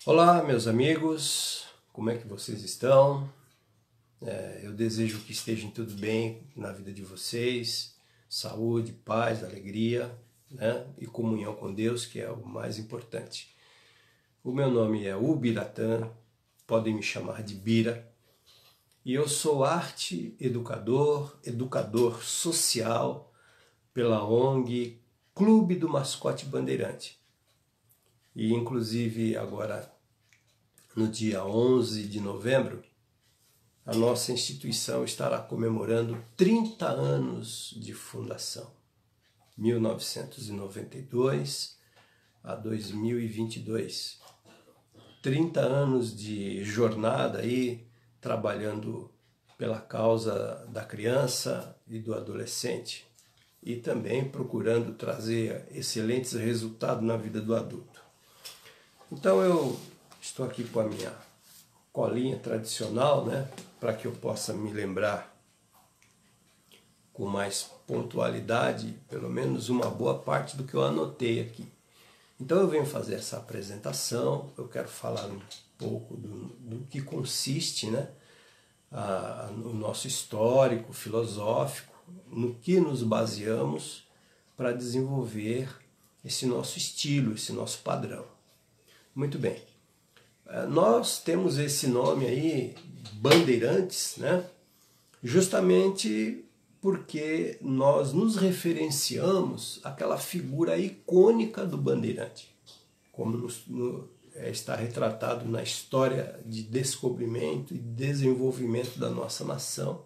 Olá, meus amigos, como é que vocês estão? Eu desejo que estejam tudo bem na vida de vocês, saúde, paz, alegria, né? E comunhão com Deus, que é o mais importante. O meu nome é Ubiratã, podem me chamar de Bira, e eu sou arte educador, educador social pela ONG Clube do Mascote Bandeirante. E inclusive agora no dia 11 de novembro, a nossa instituição estará comemorando 30 anos de fundação, 1992 a 2022. 30 anos de jornada aí, trabalhando pela causa da criança e do adolescente e também procurando trazer excelentes resultados na vida do adulto. Então eu estou aqui com a minha colinha tradicional, né, para que eu possa me lembrar com mais pontualidade, pelo menos uma boa parte do que eu anotei aqui. Então eu venho fazer essa apresentação, eu quero falar um pouco do que consiste, né, o nosso histórico, filosófico, no que nos baseamos para desenvolver esse nosso estilo, esse nosso padrão. Muito bem. Nós temos esse nome aí, Bandeirantes, né? Justamente porque nós nos referenciamos àquela figura icônica do bandeirante, como está retratado na história de descobrimento e desenvolvimento da nossa nação.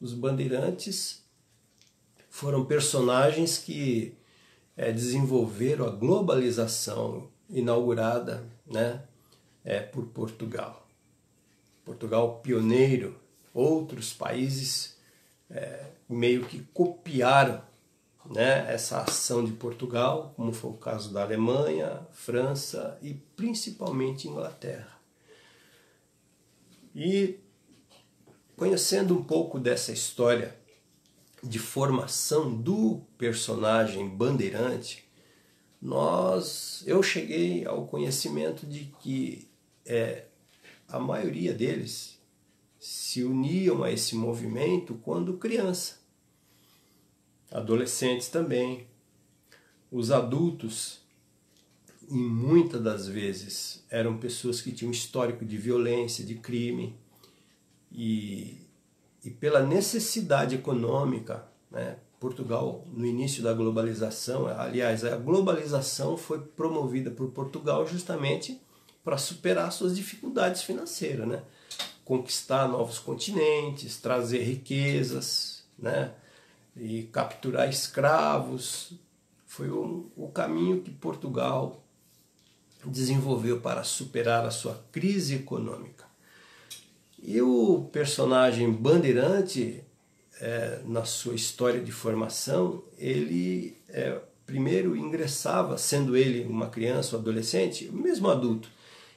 Os bandeirantes foram personagens que desenvolveram a globalização inaugurada, né, por Portugal. Portugal pioneiro, outros países meio que copiaram, né, essa ação de Portugal, como foi o caso da Alemanha, França e principalmente Inglaterra. E conhecendo um pouco dessa história de formação do personagem bandeirante, eu cheguei ao conhecimento de que a maioria deles se uniam a esse movimento quando criança. Adolescentes também. Os adultos, e muitas das vezes, eram pessoas que tinham histórico de violência, de crime, e pela necessidade econômica, né? Portugal, no início da globalização, aliás, a globalização foi promovida por Portugal justamente para superar suas dificuldades financeiras, né? Conquistar novos continentes, trazer riquezas, né? E capturar escravos. Foi o caminho que Portugal desenvolveu para superar a sua crise econômica. E o personagem bandeirante, na sua história de formação, ele primeiro ingressava, sendo ele uma criança ou adolescente, mesmo adulto,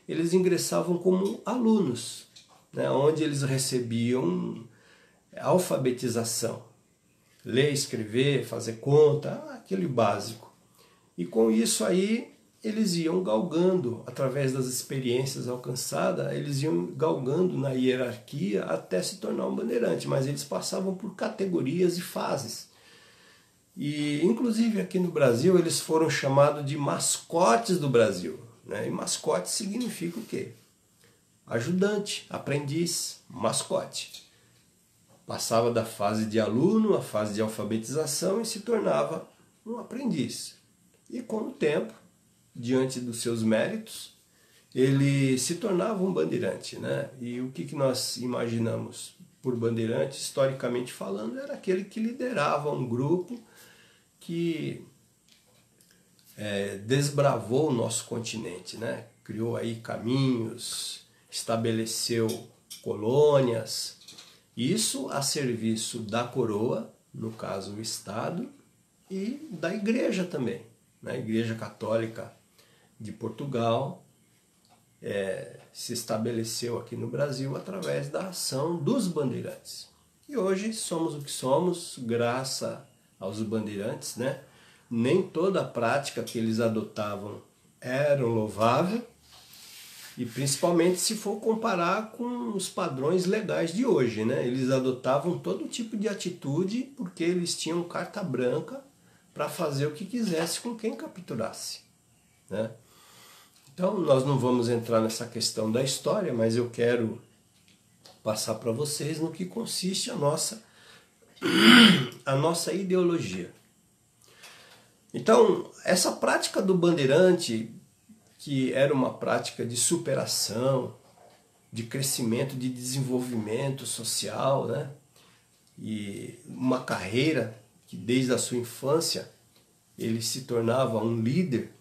eles ingressavam como alunos, né, onde eles recebiam alfabetização, ler, escrever, fazer conta, aquele básico. E com isso aí eles iam galgando, através das experiências alcançadas, eles iam galgando na hierarquia até se tornar um bandeirante, mas eles passavam por categorias e fases. E inclusive aqui no Brasil eles foram chamados de mascotes do Brasil, né? E mascote significa o quê? Ajudante, aprendiz, mascote. Passava da fase de aluno à fase de alfabetização e se tornava um aprendiz. E com o tempo, diante dos seus méritos, ele se tornava um bandeirante, né? E o que nós imaginamos por bandeirante, historicamente falando, era aquele que liderava um grupo que desbravou o nosso continente, né? Criou aí caminhos, estabeleceu colônias, isso a serviço da coroa, no caso o Estado, e da igreja também, né? A Igreja Católica de Portugal se estabeleceu aqui no Brasil através da ação dos bandeirantes. E hoje somos o que somos, graças aos bandeirantes, né? Nem toda a prática que eles adotavam era louvável, E principalmente se for comparar com os padrões legais de hoje, né? Eles adotavam todo tipo de atitude porque eles tinham carta branca para fazer o que quisesse com quem capturasse, né? Então nós não vamos entrar nessa questão da história, mas eu quero passar para vocês no que consiste a nossa ideologia. Então, essa prática do bandeirante, que era uma prática de superação, de crescimento, de desenvolvimento social, né? E uma carreira que desde a sua infância ele se tornava um líder.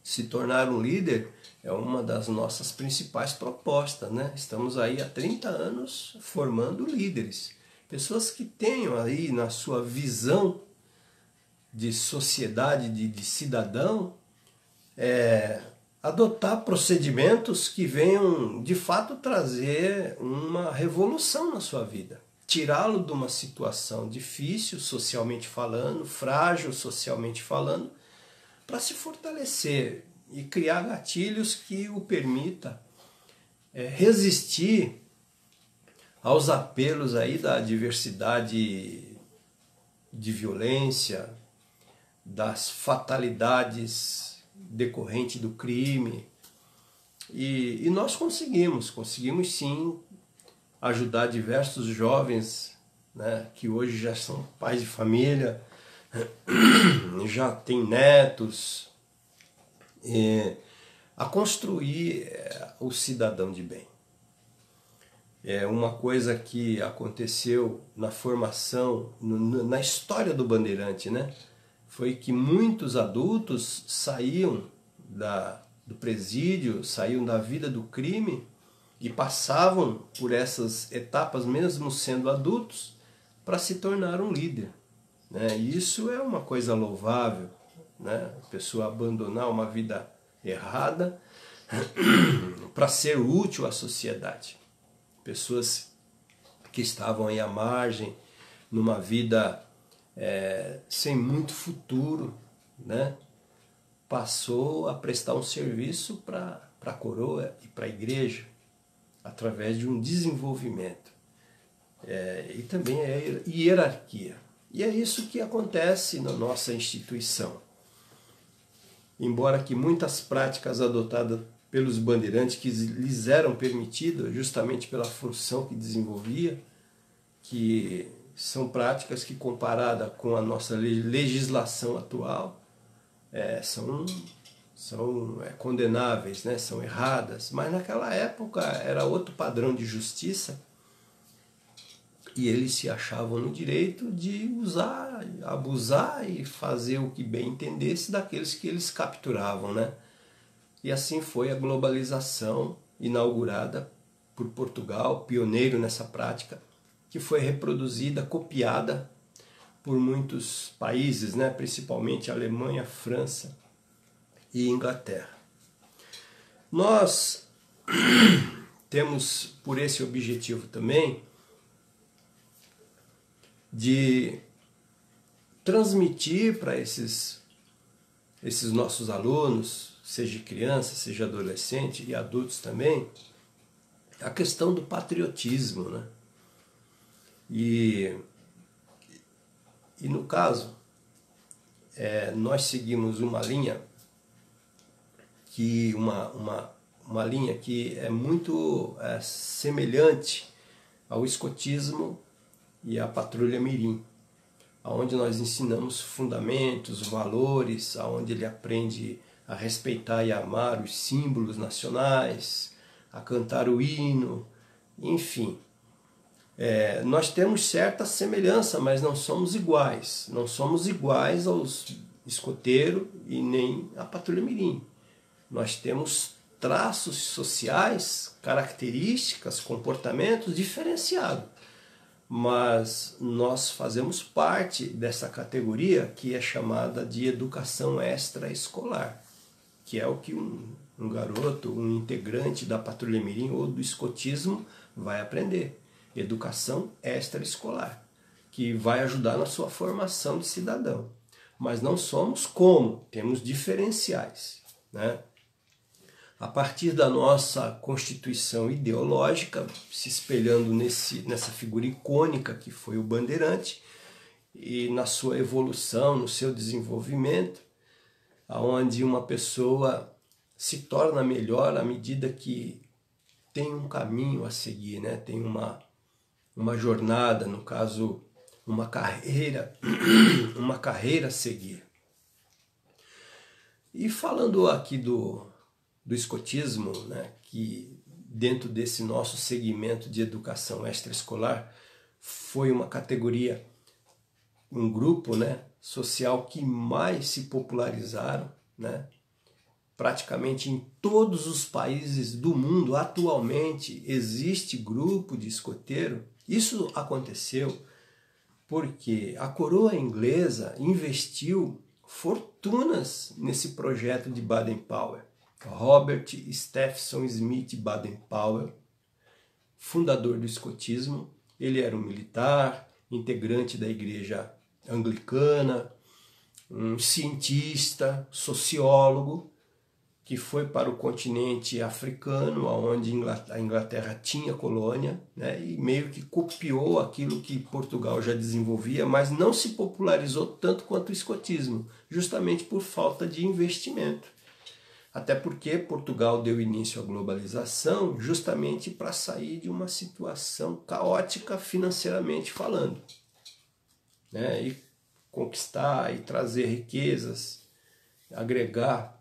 Se tornar um líder é uma das nossas principais propostas, né? Estamos aí há 30 anos formando líderes. Pessoas que tenham aí na sua visão de sociedade, de cidadão, adotar procedimentos que venham de fato trazer uma revolução na sua vida. Tirá-lo de uma situação difícil, socialmente falando, frágil, socialmente falando, para se fortalecer e criar gatilhos que o permita resistir aos apelos aí da diversidade de violência, das fatalidades decorrentes do crime. E nós conseguimos sim ajudar diversos jovens, né, que hoje já são pais de família, já têm netos, a construir o cidadão de bem. É uma coisa que aconteceu na formação, na história do Bandeirante, né? Foi que muitos adultos saíam do presídio, saíam da vida do crime e passavam por essas etapas, mesmo sendo adultos, para se tornar um líder, né? E isso é uma coisa louvável, né? A pessoa abandonar uma vida errada para ser útil à sociedade. Pessoas que estavam aí à margem, numa vida sem muito futuro, né? Passou a prestar um serviço para a coroa e para a igreja, através de um desenvolvimento. E também a hierarquia. E é isso que acontece na nossa instituição. Embora que muitas práticas adotadas pelos bandeirantes que lhes eram permitidas, justamente pela função que desenvolvia, que são práticas que, comparada com a nossa legislação atual, são condenáveis, né? São erradas. Mas naquela época era outro padrão de justiça e eles se achavam no direito de usar, abusar e fazer o que bem entendesse daqueles que eles capturavam, né? E assim foi a globalização inaugurada por Portugal, pioneiro nessa prática, que foi reproduzida, copiada por muitos países, né? Principalmente Alemanha, França e Inglaterra. Nós temos por esse objetivo também de transmitir para esses nossos alunos, seja criança, seja adolescente e adultos também, a questão do patriotismo, né? E no caso, nós seguimos uma linha que uma linha que é muito semelhante ao escotismo e à patrulha mirim, onde nós ensinamos fundamentos, valores, onde ele aprende a respeitar e amar os símbolos nacionais, a cantar o hino, enfim. Nós temos certa semelhança, mas não somos iguais. Não somos iguais aos escoteiros e nem à patrulha mirim. Nós temos traços sociais, características, comportamentos diferenciados. Mas nós fazemos parte dessa categoria que é chamada de educação extraescolar, que é o que um garoto, um integrante da patrulha mirim ou do escotismo vai aprender. Educação extraescolar, que vai ajudar na sua formação de cidadão. Mas não somos como, temos diferenciais, né? A partir da nossa constituição ideológica, se espelhando nessa figura icônica que foi o bandeirante, e na sua evolução, no seu desenvolvimento, onde uma pessoa se torna melhor à medida que tem um caminho a seguir, né? Tem uma jornada, no caso, uma carreira a seguir. E falando aqui do escotismo, né, que dentro desse nosso segmento de educação extraescolar foi uma categoria, um grupo, né, social que mais se popularizaram, né? Praticamente em todos os países do mundo atualmente existe grupo de escoteiro. Isso aconteceu porque a coroa inglesa investiu fortunas nesse projeto de Baden-Powell. Robert Stephenson Smith Baden-Powell, fundador do escotismo, ele era um militar, integrante da igreja anglicana, um cientista, sociólogo, que foi para o continente africano, onde a Inglaterra tinha colônia, né, e meio que copiou aquilo que Portugal já desenvolvia, mas não se popularizou tanto quanto o escotismo, justamente por falta de investimento. Até porque Portugal deu início à globalização justamente para sair de uma situação caótica financeiramente falando, né, e conquistar e trazer riquezas, agregar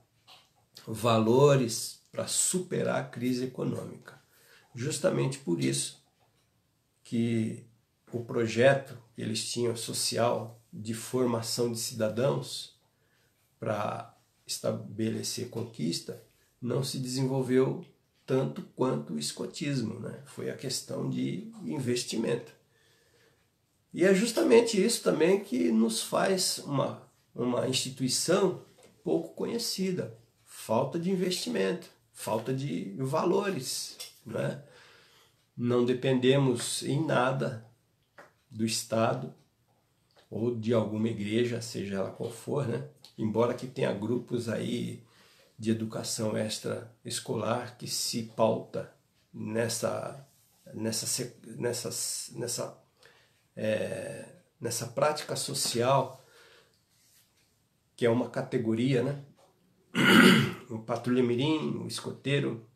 valores para superar a crise econômica. Justamente por isso que o projeto que eles tinham social de formação de cidadãos para estabelecer conquista não se desenvolveu tanto quanto o escotismo, né? Foi a questão de investimento. E é justamente isso também que nos faz uma instituição pouco conhecida. Falta de investimento, falta de valores, né? Não dependemos em nada do Estado ou de alguma igreja, seja ela qual for, né? Embora que tenha grupos aí de educação extraescolar que se pauta nessa prática social, que é uma categoria, né? O Patrulha Mirim, o escoteiro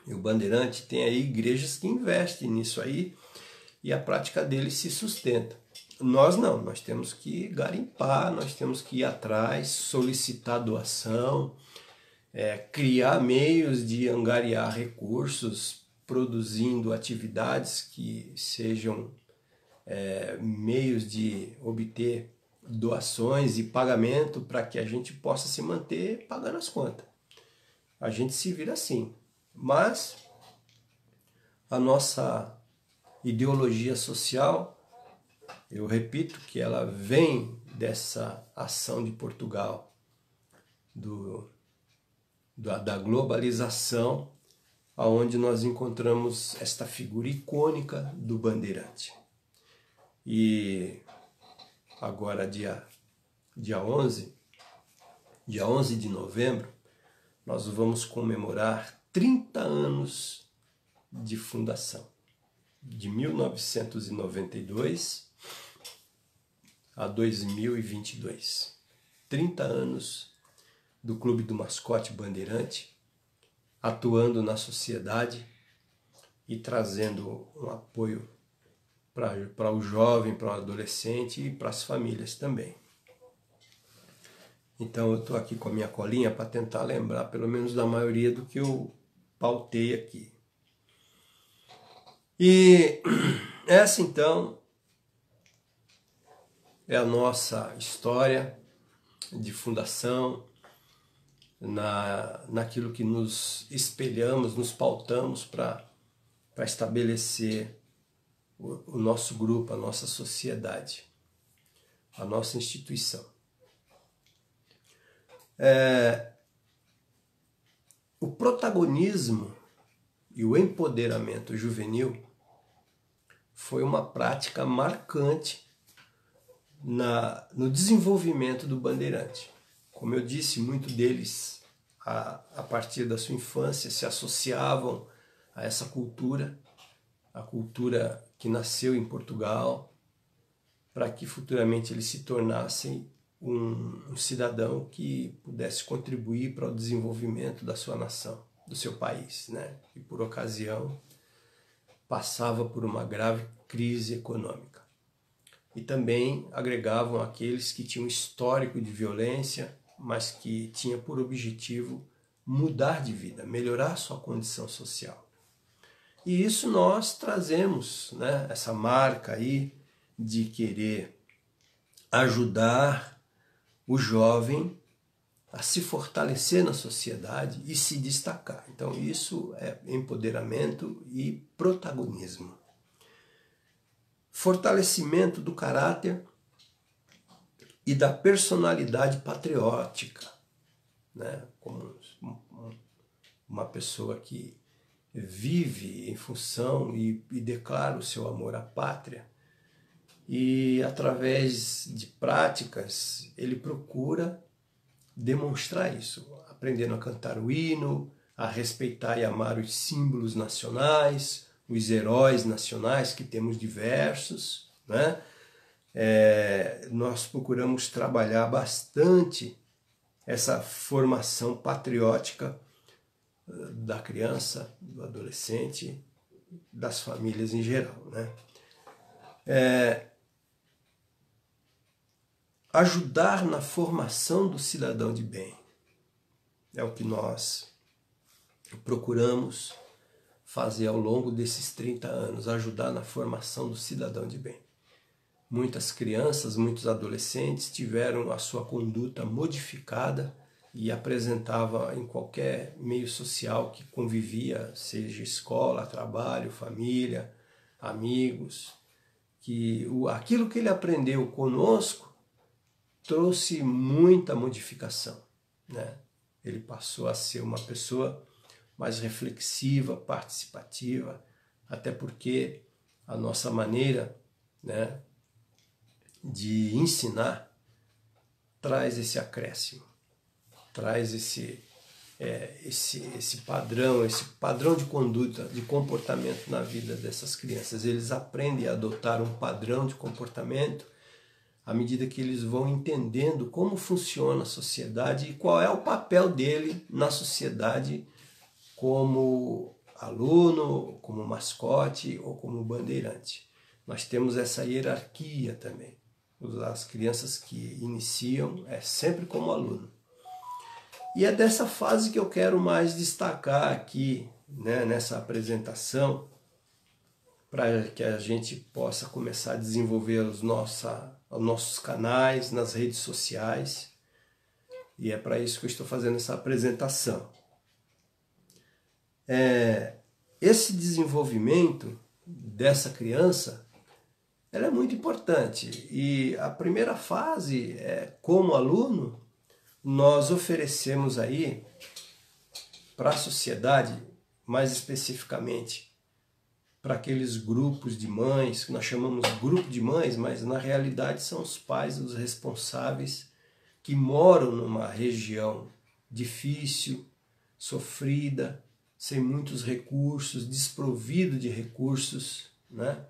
e o bandeirante, tem aí igrejas que investem nisso aí e a prática deles se sustenta. Nós não, nós temos que garimpar, nós temos que ir atrás, solicitar doação, criar meios de angariar recursos, produzindo atividades que sejam meios de obter doações e pagamento para que a gente possa se manter pagando as contas. A gente se vira assim. Mas a nossa ideologia social, eu repito que ela vem dessa ação de Portugal, da globalização, onde nós encontramos esta figura icônica do bandeirante. E agora, dia 11 de novembro, nós vamos comemorar 30 anos de fundação, de 1992 a 2022. 30 anos do Clube do Mascote Bandeirante, atuando na sociedade e trazendo um apoio para o jovem, para o adolescente e para as famílias também. Então eu estou aqui com a minha colinha para tentar lembrar pelo menos da maioria do que eu pautei aqui. E essa então é a nossa história de fundação, naquilo que nos espelhamos, nos pautamos para estabelecer o nosso grupo, a nossa sociedade, a nossa instituição. O protagonismo e o empoderamento juvenil foi uma prática marcante no desenvolvimento do bandeirante. Como eu disse, muito deles a partir da sua infância, se associavam a essa cultura, a cultura que nasceu em Portugal, para que futuramente eles se tornassem um cidadão que pudesse contribuir para o desenvolvimento da sua nação, do seu país, né? E por ocasião passava por uma grave crise econômica. E também agregavam aqueles que tinham histórico de violência, mas que tinha por objetivo mudar de vida, melhorar sua condição social. E isso nós trazemos, né? Essa marca aí de querer ajudar o jovem a se fortalecer na sociedade e se destacar. Então isso é empoderamento e protagonismo. Fortalecimento do caráter e da personalidade patriótica, né? Como uma pessoa que vive em função e declara o seu amor à pátria. E através de práticas ele procura demonstrar isso, aprendendo a cantar o hino, a respeitar e amar os símbolos nacionais, os heróis nacionais, que temos diversos, né? Nós procuramos trabalhar bastante essa formação patriótica da criança, do adolescente, das famílias em geral, né? Ajudar na formação do cidadão de bem é o que nós procuramos fazer ao longo desses 30 anos, ajudar na formação do cidadão de bem. Muitas crianças, muitos adolescentes tiveram a sua conduta modificada e apresentava em qualquer meio social que convivia, seja escola, trabalho, família, amigos, que aquilo que ele aprendeu conosco trouxe muita modificação, né? Ele passou a ser uma pessoa mais reflexiva, participativa, até porque a nossa maneira, né, de ensinar traz esse acréscimo, traz esse padrão de conduta, de comportamento na vida dessas crianças. Eles aprendem a adotar um padrão de comportamento à medida que eles vão entendendo como funciona a sociedade e qual é o papel dele na sociedade como aluno, como mascote ou como bandeirante. Nós temos essa hierarquia também. As crianças que iniciam é sempre como aluno. E é dessa fase que eu quero mais destacar aqui, né, nessa apresentação, para que a gente possa começar a desenvolver os nossos canais nas redes sociais. E é para isso que eu estou fazendo essa apresentação. Esse desenvolvimento dessa criança, ela é muito importante. E a primeira fase, como aluno, nós oferecemos aí para a sociedade, mais especificamente para aqueles grupos de mães, que nós chamamos grupo de mães, mas na realidade são os pais, os responsáveis, que moram numa região difícil, sofrida, sem muitos recursos, desprovido de recursos, né?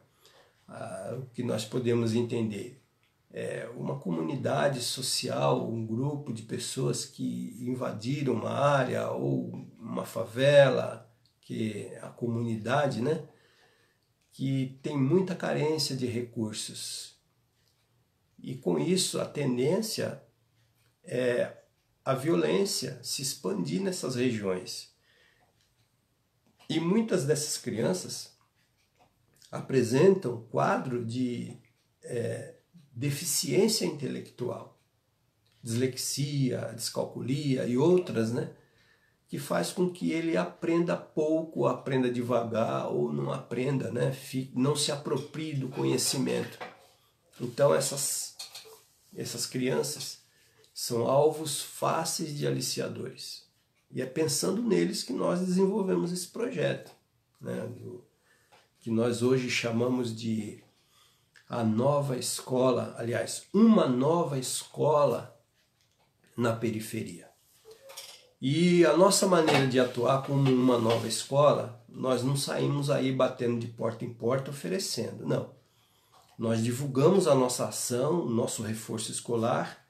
O que nós podemos entender é uma comunidade social, um grupo de pessoas que invadiram uma área ou uma favela, que é a comunidade, né? Que tem muita carência de recursos. E com isso a tendência é a violência se expandir nessas regiões. E muitas dessas crianças apresentam quadro de deficiência intelectual, dislexia, descalculia e outras, né? Que faz com que ele aprenda pouco, aprenda devagar ou não aprenda, né? Não se aproprie do conhecimento. Então essas crianças são alvos fáceis de aliciadores. E é pensando neles que nós desenvolvemos esse projeto, né? Que nós hoje chamamos de a nova escola, aliás, uma nova escola na periferia. E a nossa maneira de atuar como uma nova escola, nós não saímos aí batendo de porta em porta oferecendo, não. Nós divulgamos a nossa ação, o nosso reforço escolar,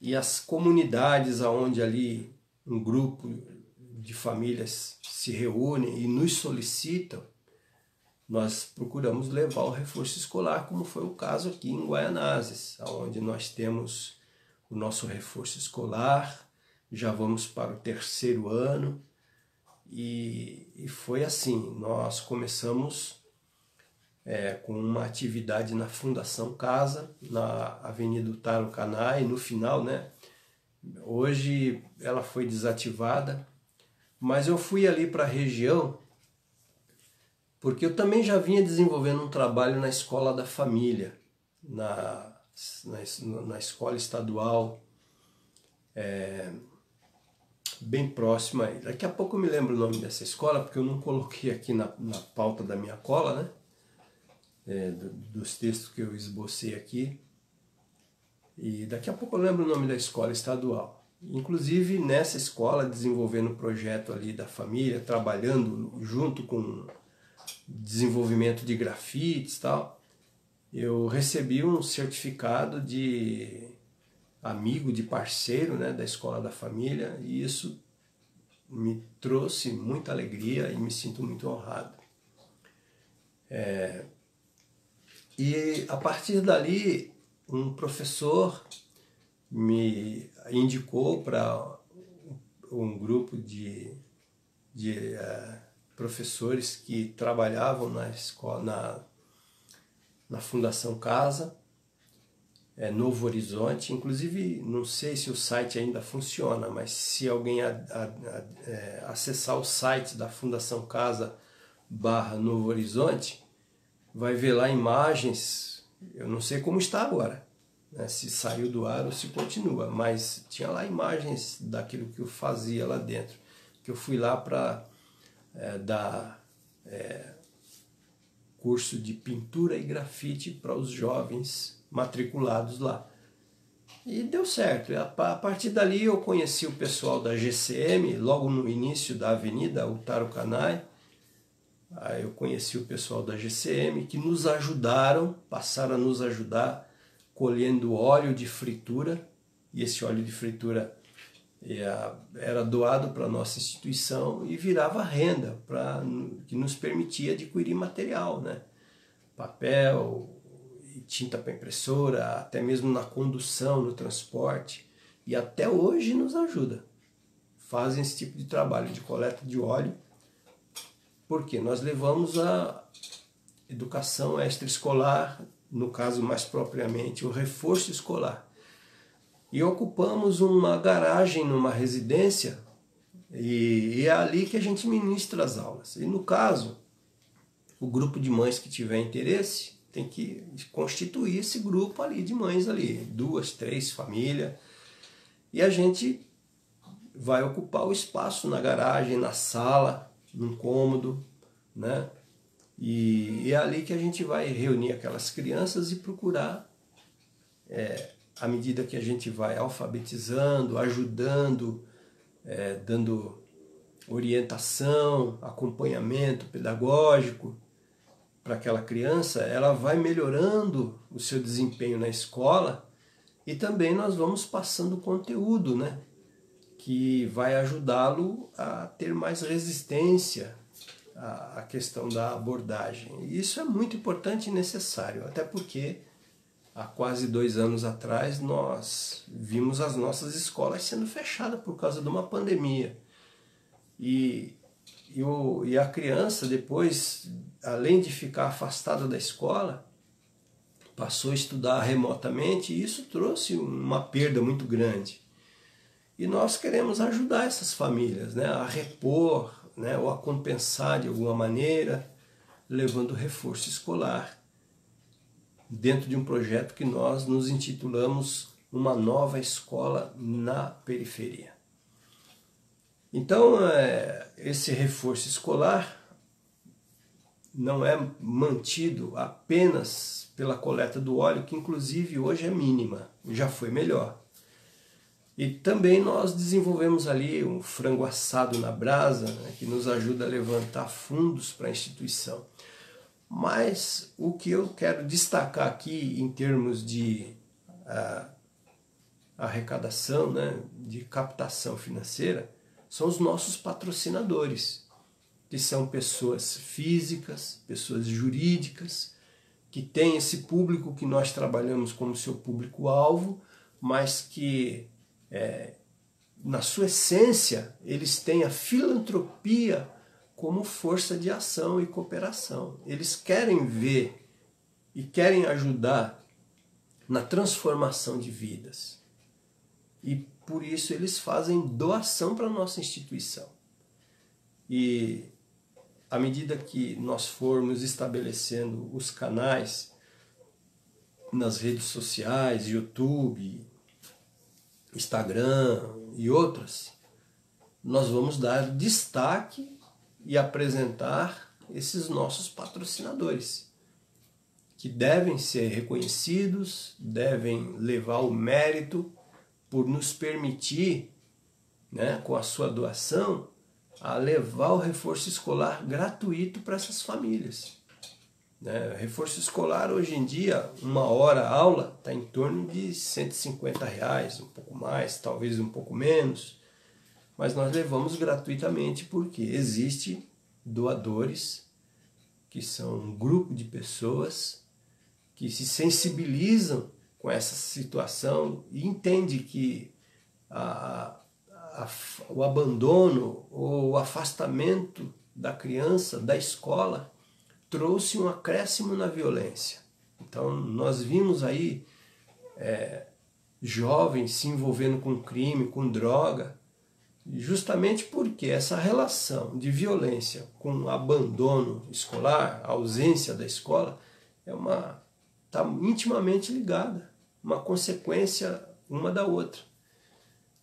e as comunidades onde ali um grupo de famílias se reúnem e nos solicitam, nós procuramos levar o reforço escolar, como foi o caso aqui em Guaianazes, onde nós temos o nosso reforço escolar, já vamos para o 3º ano, e foi assim, nós começamos com uma atividade na Fundação Casa, na Avenida Utaro Kanai, no final, né? Hoje ela foi desativada, mas eu fui ali para a região, porque eu também já vinha desenvolvendo um trabalho na Escola da Família, na escola estadual, bem próxima aí. Daqui a pouco eu me lembro o nome dessa escola, porque eu não coloquei aqui na pauta da minha cola, né? Dos textos que eu esbocei aqui. E daqui a pouco eu lembro o nome da escola estadual. Inclusive nessa escola, desenvolvendo o projeto ali da família, trabalhando junto com desenvolvimento de grafites e tal, eu recebi um certificado de amigo, de parceiro, né, da Escola da Família, e isso me trouxe muita alegria e me sinto muito honrado. E a partir dali, um professor me indicou para um grupo de professores que trabalhavam na escola, na Fundação Casa, Novo Horizonte. Inclusive, não sei se o site ainda funciona, mas se alguém acessar o site da Fundação Casa /Novo Horizonte, vai ver lá imagens. Eu não sei como está agora, né, se saiu do ar ou se continua, mas tinha lá imagens daquilo que eu fazia lá dentro, que eu fui lá para dar curso de pintura e grafite para os jovens matriculados lá. E deu certo. A partir dali eu conheci o pessoal da GCM, logo no início da avenida Utaro Kanai. Aí eu conheci o pessoal da GCM, que nos ajudaram, passaram a nos ajudar colhendo óleo de fritura, e esse óleo de fritura era doado para a nossa instituição e virava renda, que nos permitia adquirir material, né? Papel, tinta para impressora, até mesmo na condução, no transporte, e até hoje nos ajuda. Fazem esse tipo de trabalho de coleta de óleo, porque nós levamos a educação extraescolar, no caso mais propriamente o reforço escolar. E ocupamos uma garagem numa residência, e é ali que a gente ministra as aulas. E no caso, o grupo de mães que tiver interesse tem que constituir esse grupo ali de mães ali, 2, 3 famílias, e a gente vai ocupar o espaço na garagem, na sala, num cômodo, né? E é ali que a gente vai reunir aquelas crianças e procurar, à medida que a gente vai alfabetizando, ajudando, dando orientação, acompanhamento pedagógico para aquela criança, ela vai melhorando o seu desempenho na escola, e também nós vamos passando conteúdo, né, que vai ajudá-lo a ter mais resistência à questão da abordagem. E isso é muito importante e necessário, até porque há quase 2 anos atrás nós vimos as nossas escolas sendo fechadas por causa de uma pandemia. E a criança depois, além de ficar afastada da escola, passou a estudar remotamente, e isso trouxe uma perda muito grande. E nós queremos ajudar essas famílias, né, a repor, né, ou a compensar de alguma maneira, levando reforço escolar, dentro de um projeto que nós nos intitulamos Uma Nova Escola na Periferia. Então, esse reforço escolar não é mantido apenas pela coleta do óleo, que inclusive hoje é mínima, já foi melhor. E também nós desenvolvemos ali um frango assado na brasa, né, que nos ajuda a levantar fundos para a instituição. Mas o que eu quero destacar aqui em termos de arrecadação, né, de captação financeira, são os nossos patrocinadores, que são pessoas físicas, pessoas jurídicas, que têm esse público que nós trabalhamos como seu público-alvo, mas que, na sua essência, eles têm a filantropia como força de ação e cooperação. Eles querem ver e querem ajudar na transformação de vidas. E por isso eles fazem doação para a nossa instituição. E à medida que nós formos estabelecendo os canais nas redes sociais, YouTube, Instagram e outras, nós vamos dar destaque e apresentar esses nossos patrocinadores, que devem ser reconhecidos, devem levar o mérito por nos permitir, né, com a sua doação, a levar o reforço escolar gratuito para essas famílias. Reforço escolar hoje em dia, 1 hora aula, está em torno de R$150, um pouco mais, talvez um pouco menos, mas nós levamos gratuitamente porque existe doadores, que são um grupo de pessoas que se sensibilizam com essa situação e entende que o abandono ou o afastamento da criança da escola trouxe um acréscimo na violência. Então nós vimos aí jovens se envolvendo com crime, com droga, justamente porque essa relação de violência com abandono escolar, a ausência da escola, está intimamente ligada, uma consequência uma da outra.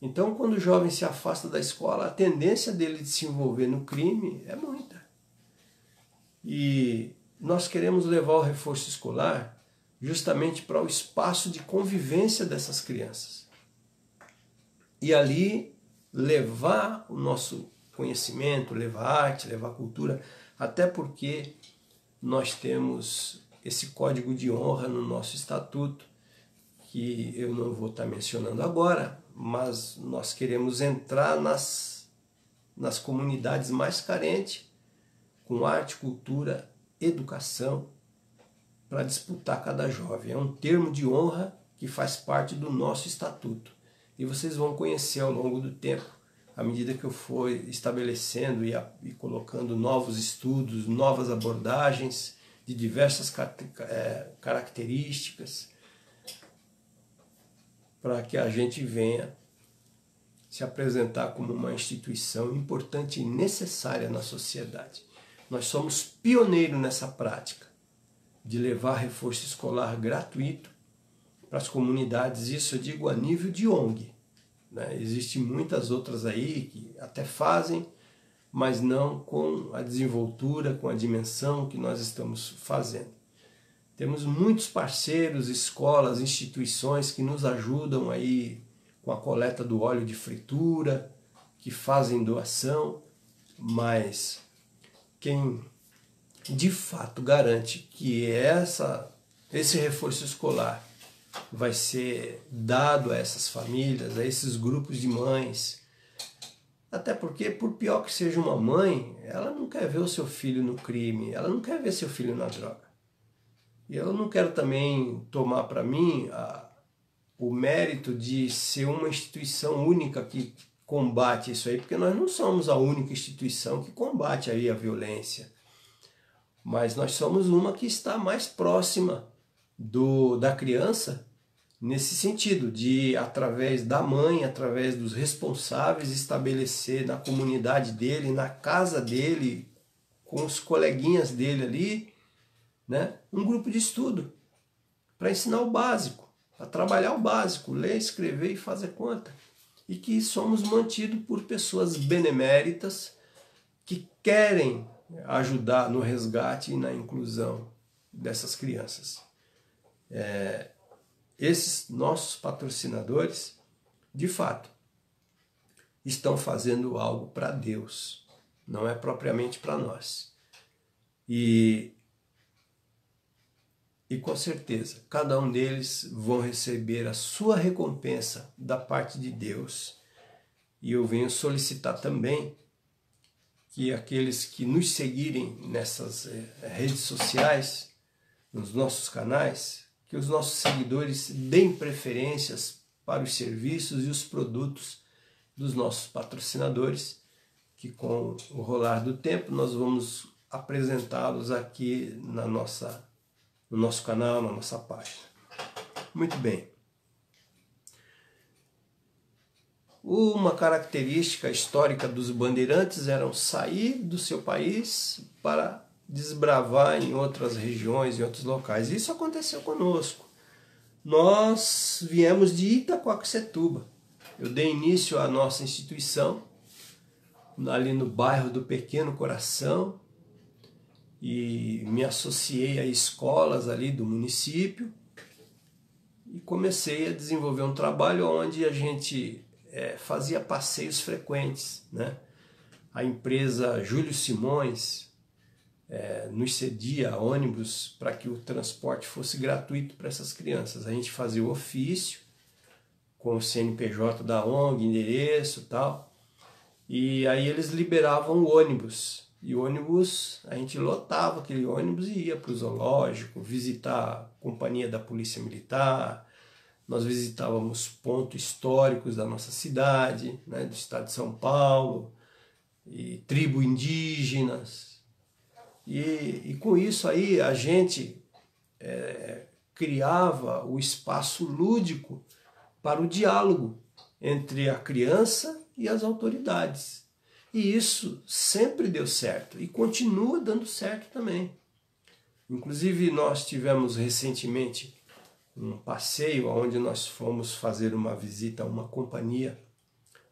Então, quando o jovem se afasta da escola, a tendência dele de se envolver no crime é muita. E nós queremos levar o reforço escolar justamente para o espaço de convivência dessas crianças. E ali levar o nosso conhecimento, levar arte, levar cultura, até porque nós temos esse código de honra no nosso estatuto, que eu não vou estar mencionando agora, mas nós queremos entrar nas comunidades mais carentes, com arte, cultura, educação, para disputar cada jovem. É um termo de honra que faz parte do nosso estatuto. E vocês vão conhecer ao longo do tempo, à medida que eu for estabelecendo e colocando novos estudos, novas abordagens de diversas características, para que a gente venha se apresentar como uma instituição importante e necessária na sociedade. Nós somos pioneiros nessa prática de levar reforço escolar gratuito para as comunidades, isso eu digo a nível de ONG. Existem muitas outras aí que até fazem, mas não com a desenvoltura, com a dimensão que nós estamos fazendo. Temos muitos parceiros, escolas, instituições que nos ajudam aí com a coleta do óleo de fritura, que fazem doação, mas quem de fato garante que esse reforço escolar vai ser dado a essas famílias, a esses grupos de mães, até porque, por pior que seja uma mãe, ela não quer ver o seu filho no crime, ela não quer ver seu filho na droga. E eu não quero também tomar para mim o mérito de ser uma instituição única que combate isso aí, porque nós não somos a única instituição que combate aí a violência. Mas nós somos uma que está mais próxima da criança, nesse sentido, de, através da mãe, através dos responsáveis, estabelecer na comunidade dele, na casa dele, com os coleguinhas dele ali, um grupo de estudo, para ensinar o básico, para trabalhar o básico, ler, escrever e fazer conta. E que somos mantidos por pessoas beneméritas que querem ajudar no resgate e na inclusão dessas crianças. Esses nossos patrocinadores de fato, estão fazendo algo para Deus, não é propriamente para nós. E com certeza, cada um deles vão receber a sua recompensa da parte de Deus. E eu venho solicitar também que aqueles que nos seguirem nessas redes sociais, nos nossos canais, que os nossos seguidores deem preferências para os serviços e os produtos dos nossos patrocinadores, que com o rolar do tempo nós vamos apresentá-los aqui no nosso canal, na nossa página. Muito bem. Uma característica histórica dos bandeirantes era sair do seu país para desbravar em outras regiões, em outros locais. Isso aconteceu conosco. Nós viemos de Itaquaquecetuba. Eu dei início à nossa instituição ali no bairro do Pequeno Coração e me associei a escolas ali do município e comecei a desenvolver um trabalho onde a gente fazia passeios frequentes, né? A empresa Júlio Simões nos cedia ônibus para que o transporte fosse gratuito para essas crianças. A gente fazia o ofício com o CNPJ da ONG, endereço e tal, e aí eles liberavam o ônibus. E o ônibus, a gente lotava aquele ônibus e ia para o zoológico, visitar a companhia da Polícia Militar. Nós visitávamos pontos históricos da nossa cidade, né, do estado de São Paulo, e tribos indígenas. E com isso aí a gente criava o espaço lúdico para o diálogo entre a criança e as autoridades. E isso sempre deu certo e continua dando certo também. Inclusive nós tivemos recentemente um passeio onde nós fomos fazer uma visita a uma companhia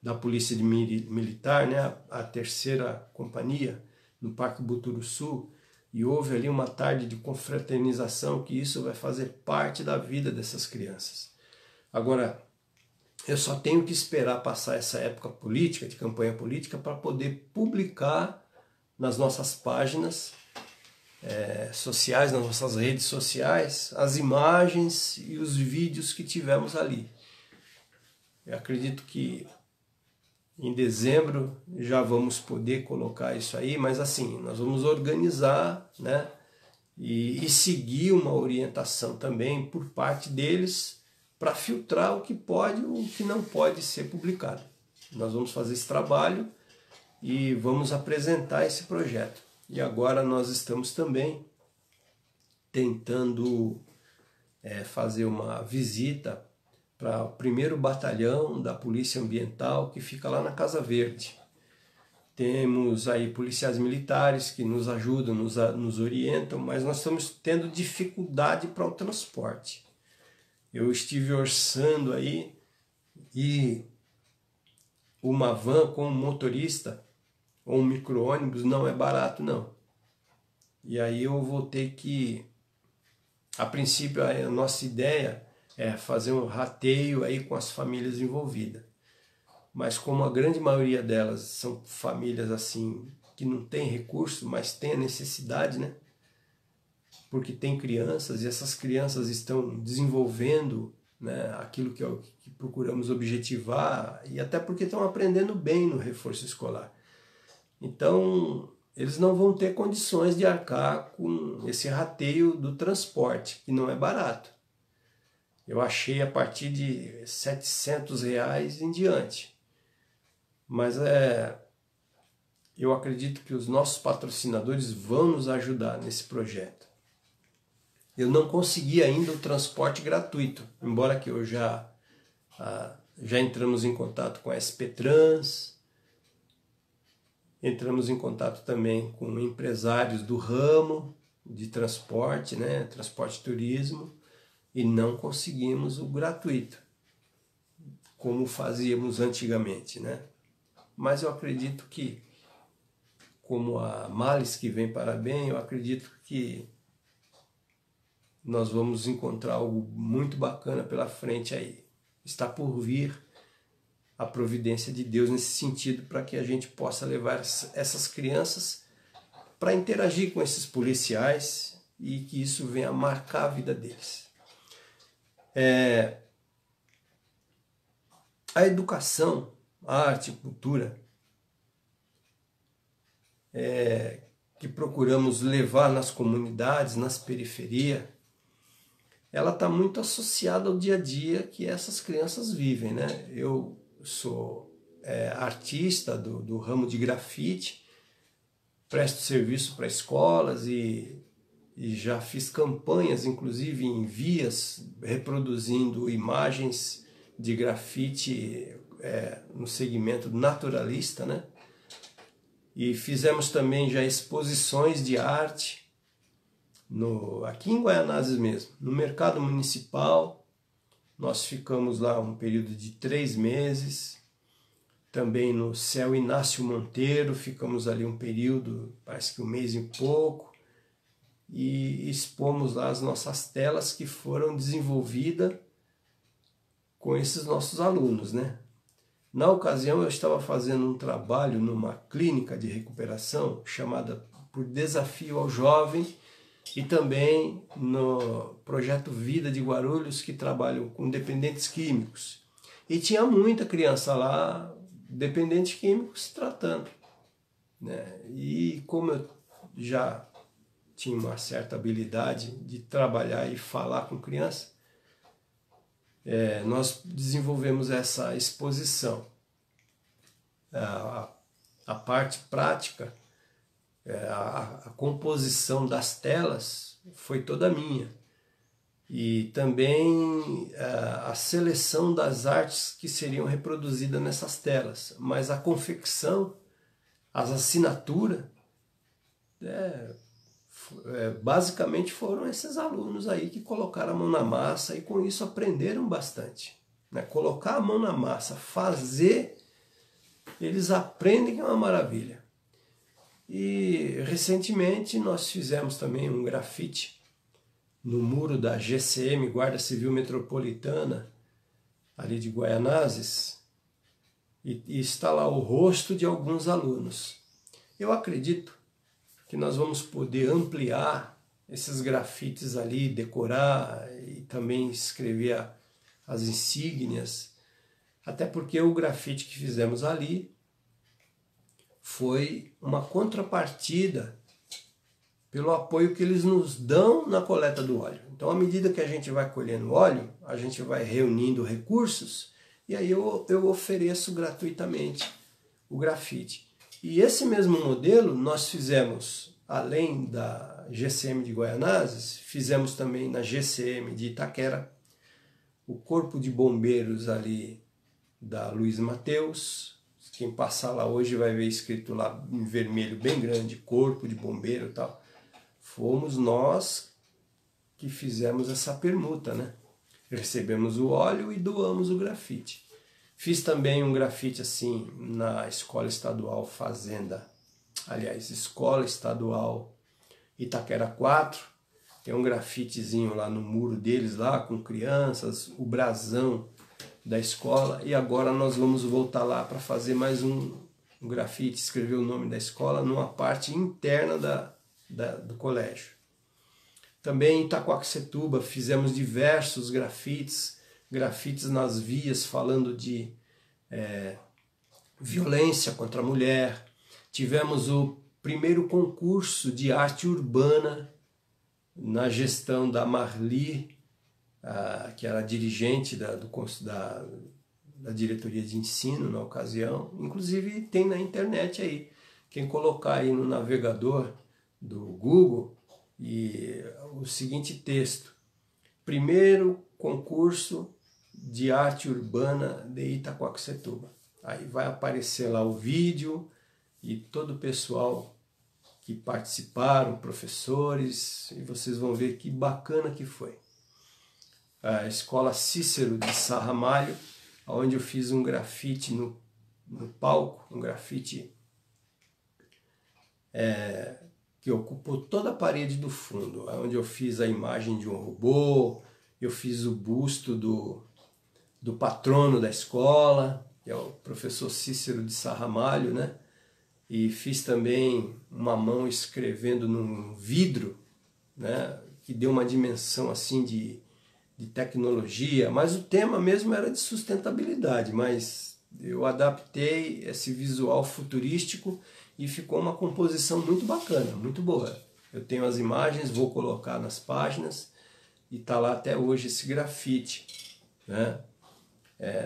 da Polícia Militar, né, a 3ª companhia, no Parque Buturuçu, e houve ali uma tarde de confraternização, que isso vai fazer parte da vida dessas crianças. Agora, eu só tenho que esperar passar essa época política, de campanha política, para poder publicar nas nossas páginas sociais, nas nossas redes sociais, as imagens e os vídeos que tivemos ali. Eu acredito que em dezembro já vamos poder colocar isso aí, mas assim, nós vamos organizar, né, e seguir uma orientação também por parte deles para filtrar o que pode e o que não pode ser publicado. Nós vamos fazer esse trabalho e vamos apresentar esse projeto. E agora nós estamos também tentando fazer uma visita para o 1º Batalhão da Polícia Ambiental, que fica lá na Casa Verde. Temos aí policiais militares que nos ajudam, nos orientam, mas nós estamos tendo dificuldade para o transporte. Eu estive orçando aí e uma van com um motorista ou um micro-ônibus não é barato, não. E aí eu vou ter que, a princípio, a nossa ideia é fazer um rateio aí com as famílias envolvidas. Mas como a grande maioria delas são famílias assim que não tem recurso, mas tem a necessidade, né? Porque tem crianças e essas crianças estão desenvolvendo, né, aquilo que procuramos objetivar, e até porque estão aprendendo bem no reforço escolar. Então, eles não vão ter condições de arcar com esse rateio do transporte, que não é barato. Eu achei a partir de R$700 em diante. Mas eu acredito que os nossos patrocinadores vão nos ajudar nesse projeto. Eu não consegui ainda o transporte gratuito, embora que eu já entramos em contato com a SP Trans, entramos em contato também com empresários do ramo de transporte, né, transporte e turismo, e não conseguimos o gratuito, como fazíamos antigamente, né? Mas eu acredito que, como a males que vem para bem, eu acredito que nós vamos encontrar algo muito bacana pela frente aí. Está por vir a providência de Deus nesse sentido, para que a gente possa levar essas crianças para interagir com esses policiais e que isso venha marcar a vida deles. A educação, a arte e cultura que procuramos levar nas comunidades, nas periferias, ela está muito associada ao dia a dia que essas crianças vivem, né? Eu sou artista do ramo de grafite, presto serviço para escolas e já fiz campanhas, inclusive em vias, reproduzindo imagens de grafite no segmento naturalista, né? E fizemos também já exposições de arte aqui em Guaianazes mesmo, no mercado municipal. Nós ficamos lá um período de 3 meses. Também no Céu Inácio Monteiro, ficamos ali um período, parece que 1 mês e pouco, e expomos lá as nossas telas que foram desenvolvidas com esses nossos alunos, né? Na ocasião eu estava fazendo um trabalho numa clínica de recuperação chamada por Desafio ao Jovem e também no Projeto Vida de Guarulhos, que trabalham com dependentes químicos. E tinha muita criança lá, dependentes químicos, se tratando, né? E como eu já tinha uma certa habilidade de trabalhar e falar com criança, nós desenvolvemos essa exposição. A parte prática, a composição das telas foi toda minha. E também a seleção das artes que seriam reproduzidas nessas telas. Mas a confecção, as assinaturas, basicamente foram esses alunos aí que colocaram a mão na massa e com isso aprenderam bastante, né? Colocar a mão na massa, fazer, eles aprendem que é uma maravilha. E recentemente nós fizemos também um grafite no muro da GCM, Guarda Civil Metropolitana, ali de Guaianazes, e está lá o rosto de alguns alunos. Eu acredito que nós vamos poder ampliar esses grafites ali, decorar e também escrever as insígnias, até porque o grafite que fizemos ali foi uma contrapartida pelo apoio que eles nos dão na coleta do óleo. Então, à medida que a gente vai colhendo óleo, a gente vai reunindo recursos e aí eu ofereço gratuitamente o grafite. E esse mesmo modelo nós fizemos, além da GCM de Guaianazes, fizemos também na GCM de Itaquera, o Corpo de Bombeiros ali da Luiz Mateus. Quem passar lá hoje vai ver escrito lá em vermelho bem grande, Corpo de Bombeiro e tal. Fomos nós que fizemos essa permuta, né? Recebemos o óleo e doamos o grafite. Fiz também um grafite assim na Escola Estadual Fazenda, aliás, Escola Estadual Itaquera 4. Tem um grafitezinho lá no muro deles, lá com crianças, o brasão da escola. E agora nós vamos voltar lá para fazer mais um grafite, escrever o nome da escola numa parte interna do colégio. Também em Itaquaquecetuba fizemos diversos grafites nas vias falando de violência contra a mulher. Tivemos o primeiro concurso de arte urbana na gestão da Marli, que era dirigente da diretoria de ensino na ocasião. Inclusive tem na internet aí, quem colocar aí no navegador do Google e o seguinte texto: primeiro concurso de arte urbana de Itaquaquecetuba. Aí vai aparecer lá o vídeo e todo o pessoal que participaram, professores, e vocês vão ver que bacana que foi. A Escola Cícero de Sarramalho, onde eu fiz um grafite no palco, um grafite que ocupou toda a parede do fundo, onde eu fiz a imagem de um robô, eu fiz o busto do patrono da escola, que é o professor Cícero de Sá Ramalho, né? E fiz também uma mão escrevendo num vidro, né? Que deu uma dimensão assim de tecnologia, mas o tema mesmo era de sustentabilidade, mas eu adaptei esse visual futurístico e ficou uma composição muito bacana, muito boa. Eu tenho as imagens, vou colocar nas páginas e está lá até hoje esse grafite, né?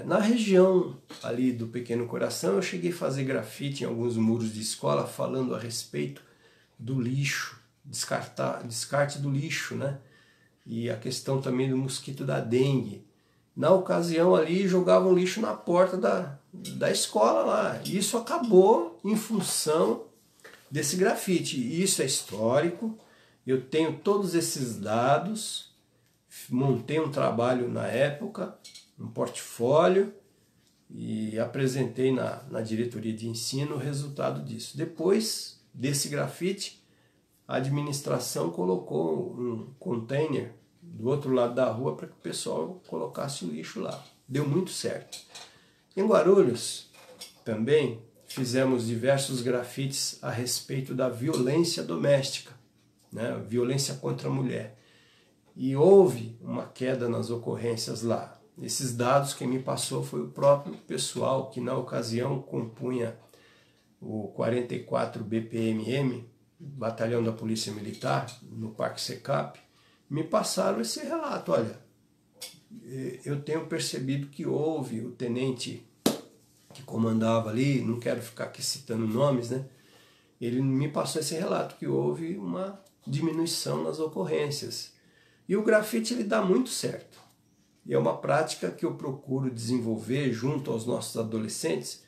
Na região ali do Pequeno Coração eu cheguei a fazer grafite em alguns muros de escola falando a respeito do lixo, descarte do lixo, né? E a questão também do mosquito da dengue. Na ocasião ali jogavam lixo na porta da escola lá. E isso acabou em função desse grafite. E isso é histórico, eu tenho todos esses dados, montei um trabalho na época, um portfólio, e apresentei na diretoria de ensino o resultado disso. Depois desse grafite, a administração colocou um container do outro lado da rua para que o pessoal colocasse o lixo lá. Deu muito certo. Em Guarulhos, também fizemos diversos grafites a respeito da violência doméstica, né? Violência contra a mulher. E houve uma queda nas ocorrências lá. Esses dados quem me passou foi o próprio pessoal que na ocasião compunha o 44 BPMM, Batalhão da Polícia Militar, no Parque Secap, me passaram esse relato. Olha, eu tenho percebido que houve o tenente que comandava ali, não quero ficar aqui citando nomes, né? Ele me passou esse relato, que houve uma diminuição nas ocorrências. E o grafite ele dá muito certo. E é uma prática que eu procuro desenvolver junto aos nossos adolescentes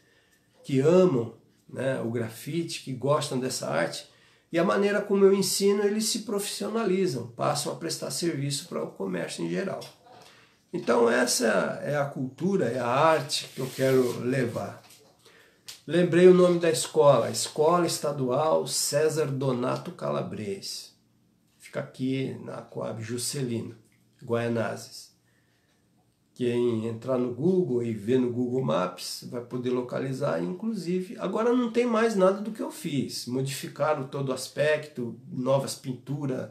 que amam, né, o grafite, que gostam dessa arte. E a maneira como eu ensino, eles se profissionalizam, passam a prestar serviço para o comércio em geral. Então essa é a cultura, é a arte que eu quero levar. Lembrei o nome da escola, Escola Estadual César Donato Calabres. Fica aqui na Coab Juscelino, Guaianazes. Quem entrar no Google e ver no Google Maps vai poder localizar, inclusive. Agora não tem mais nada do que eu fiz. Modificaram todo o aspecto, novas pinturas,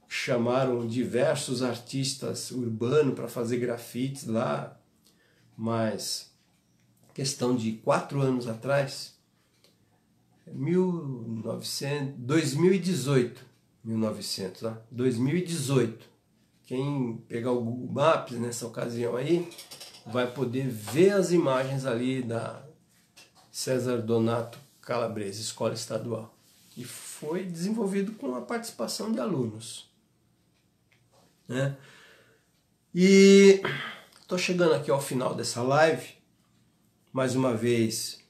chamaram diversos artistas urbanos para fazer grafites lá. Mas, questão de 4 anos atrás, 2018, quem pegar o Google Maps nessa ocasião aí, vai poder ver as imagens ali da César Donato Calabres, Escola Estadual. E foi desenvolvido com a participação de alunos, né? E estou chegando aqui ao final dessa live. Mais uma vez,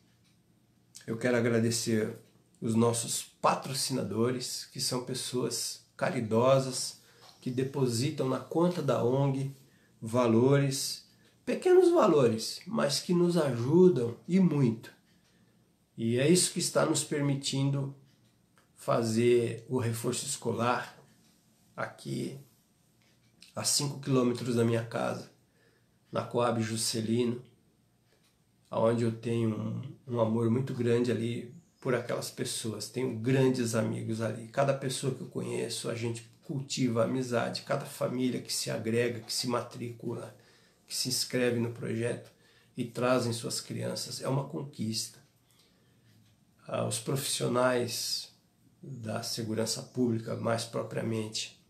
eu quero agradecer os nossos patrocinadores, que são pessoas caridosas, que depositam na conta da ONG valores, pequenos valores, mas que nos ajudam e muito. E é isso que está nos permitindo fazer o reforço escolar aqui a 5 quilômetros da minha casa, na Coab Juscelino, onde eu tenho um amor muito grande ali por aquelas pessoas. Tenho grandes amigos ali. Cada pessoa que eu conheço, a gente cultiva a amizade. Cada família que se agrega, que se matricula, que se inscreve no projeto e trazem suas crianças, é uma conquista. Os profissionais da segurança pública, mais propriamente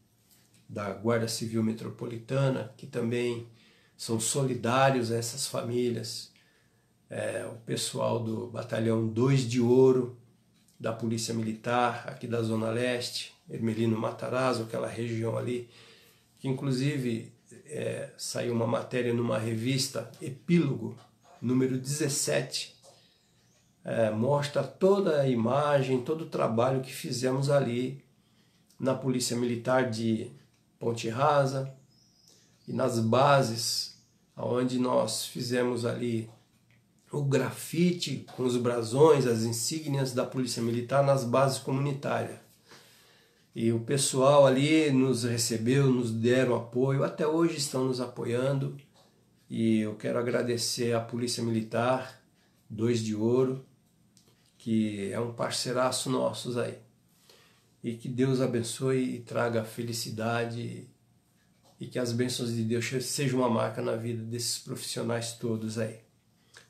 da Guarda Civil Metropolitana, que também são solidários a essas famílias, o pessoal do Batalhão 2 de Ouro, da Polícia Militar, aqui da Zona Leste, Hermelino Matarazzo, aquela região ali, que inclusive saiu uma matéria numa revista, Epílogo, número 17, mostra toda a imagem, todo o trabalho que fizemos ali na Polícia Militar de Ponte Rasa e nas bases, onde nós fizemos ali o grafite com os brasões, as insígnias da Polícia Militar nas bases comunitárias. E o pessoal ali nos recebeu, nos deram apoio, até hoje estão nos apoiando. E eu quero agradecer à Polícia Militar, 2 de Ouro, que é um parceiraço nossos aí. E que Deus abençoe e traga felicidade e que as bênçãos de Deus sejam uma marca na vida desses profissionais todos aí.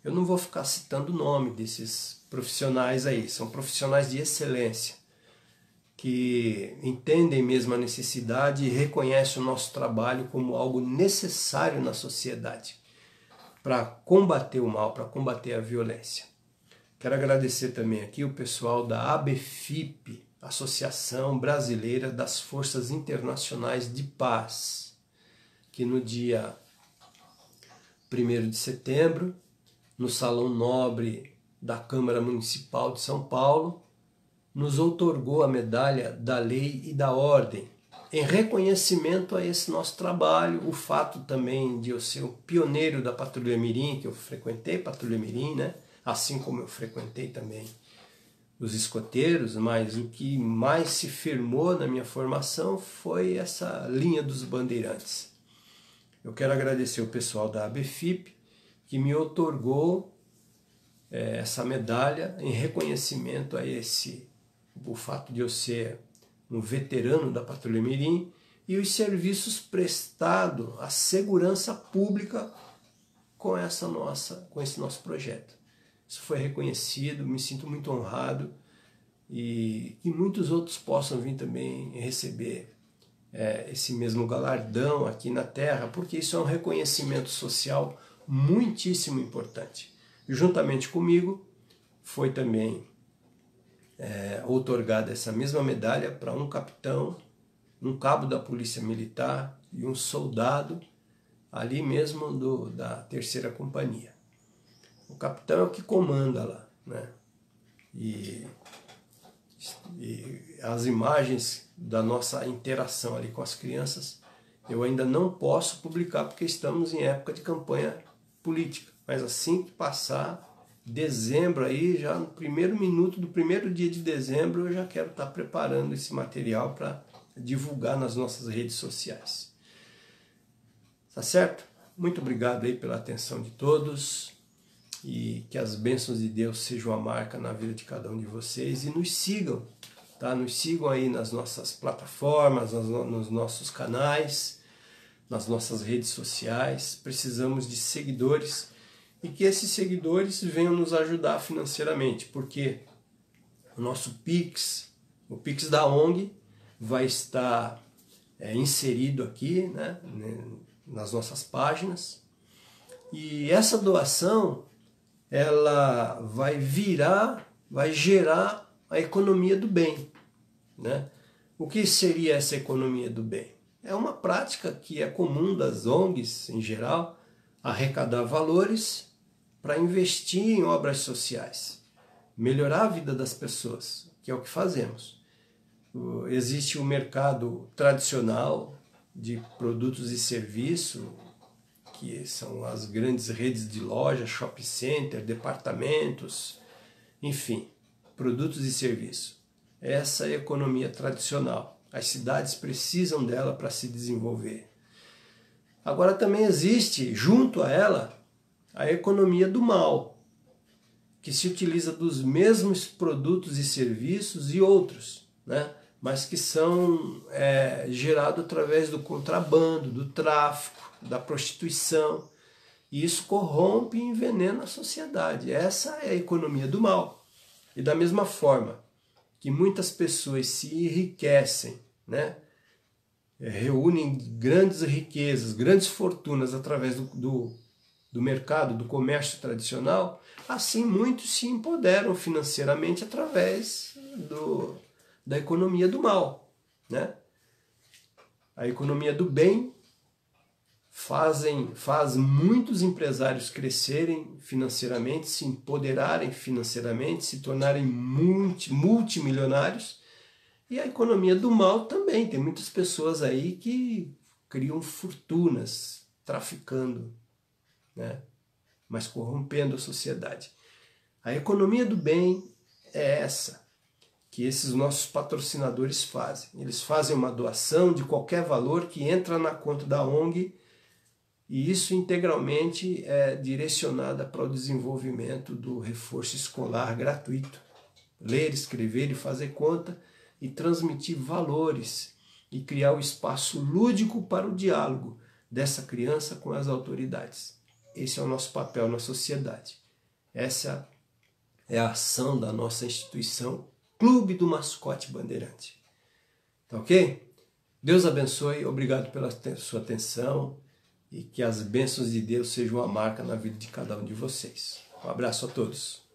Eu não vou ficar citando o nome desses profissionais aí, são profissionais de excelência, que entendem mesmo a necessidade e reconhecem o nosso trabalho como algo necessário na sociedade para combater o mal, para combater a violência. Quero agradecer também aqui o pessoal da ABFIP, Associação Brasileira das Forças Internacionais de Paz, que no dia 1º de setembro, no Salão Nobre da Câmara Municipal de São Paulo, nos outorgou a medalha da Lei e da Ordem, em reconhecimento a esse nosso trabalho, o fato também de eu ser o pioneiro da Patrulha Mirim, que eu frequentei Patrulha Mirim, né? Assim como eu frequentei também os escoteiros, mas o que mais se firmou na minha formação foi essa linha dos bandeirantes. Eu quero agradecer o pessoal da ABFIP, que me outorgou essa medalha em reconhecimento a o fato de eu ser um veterano da Patrulha Mirim e os serviços prestados à segurança pública com esse nosso projeto. Isso foi reconhecido, me sinto muito honrado e que muitos outros possam vir também receber esse mesmo galardão aqui na Terra, porque isso é um reconhecimento social muitíssimo importante. Juntamente comigo foi também outorgada essa mesma medalha para um capitão, um cabo da Polícia Militar e um soldado ali mesmo da 3ª Companhia. O capitão é o que comanda lá, né? E as imagens da nossa interação ali com as crianças eu ainda não posso publicar porque estamos em época de campanha política, mas assim que passar dezembro aí, já no primeiro minuto do primeiro dia de dezembro, eu já quero estar preparando esse material para divulgar nas nossas redes sociais. Tá certo? Muito obrigado aí pela atenção de todos e que as bênçãos de Deus sejam a marca na vida de cada um de vocês e nos sigam, tá? Nos sigam aí nas nossas plataformas, nos nossos canais, nas nossas redes sociais. Precisamos de seguidores e que esses seguidores venham nos ajudar financeiramente, porque o nosso Pix, o Pix da ONG, vai estar inserido aqui, né, nas nossas páginas, e essa doação ela vai gerar a economia do bem, né? O que seria essa economia do bem? É uma prática que é comum das ONGs em geral, arrecadar valores para investir em obras sociais, melhorar a vida das pessoas, que é o que fazemos. Existe o mercado tradicional de produtos e serviços, que são as grandes redes de lojas, shopping center, departamentos, enfim, produtos e serviços. Essa é a economia tradicional. As cidades precisam dela para se desenvolver. Agora também existe, junto a ela, a economia do mal, que se utiliza dos mesmos produtos e serviços e outros, né? Mas que são gerados através do contrabando, do tráfico, da prostituição. E isso corrompe e envenena a sociedade. Essa é a economia do mal. E da mesma forma que muitas pessoas se enriquecem, né? Reúnem grandes riquezas, grandes fortunas através do mercado, do comércio tradicional, assim muitos se empoderam financeiramente através da economia do mal, né? A economia do bem faz muitos empresários crescerem financeiramente, se empoderarem financeiramente, se tornarem multimilionários. E a economia do mal também. Tem muitas pessoas aí que criam fortunas traficando, né? Mas corrompendo a sociedade. A economia do bem é essa que esses nossos patrocinadores fazem. Eles fazem uma doação de qualquer valor que entra na conta da ONG E isso integralmente é direcionado para o desenvolvimento do reforço escolar gratuito. Ler, escrever e fazer conta e transmitir valores e criar o espaço lúdico para o diálogo dessa criança com as autoridades. Esse é o nosso papel na sociedade. Essa é a ação da nossa instituição Clube do Mascote Bandeirante. Tá ok? Deus abençoe, obrigado pela sua atenção e que as bênçãos de Deus sejam uma marca na vida de cada um de vocês. Um abraço a todos.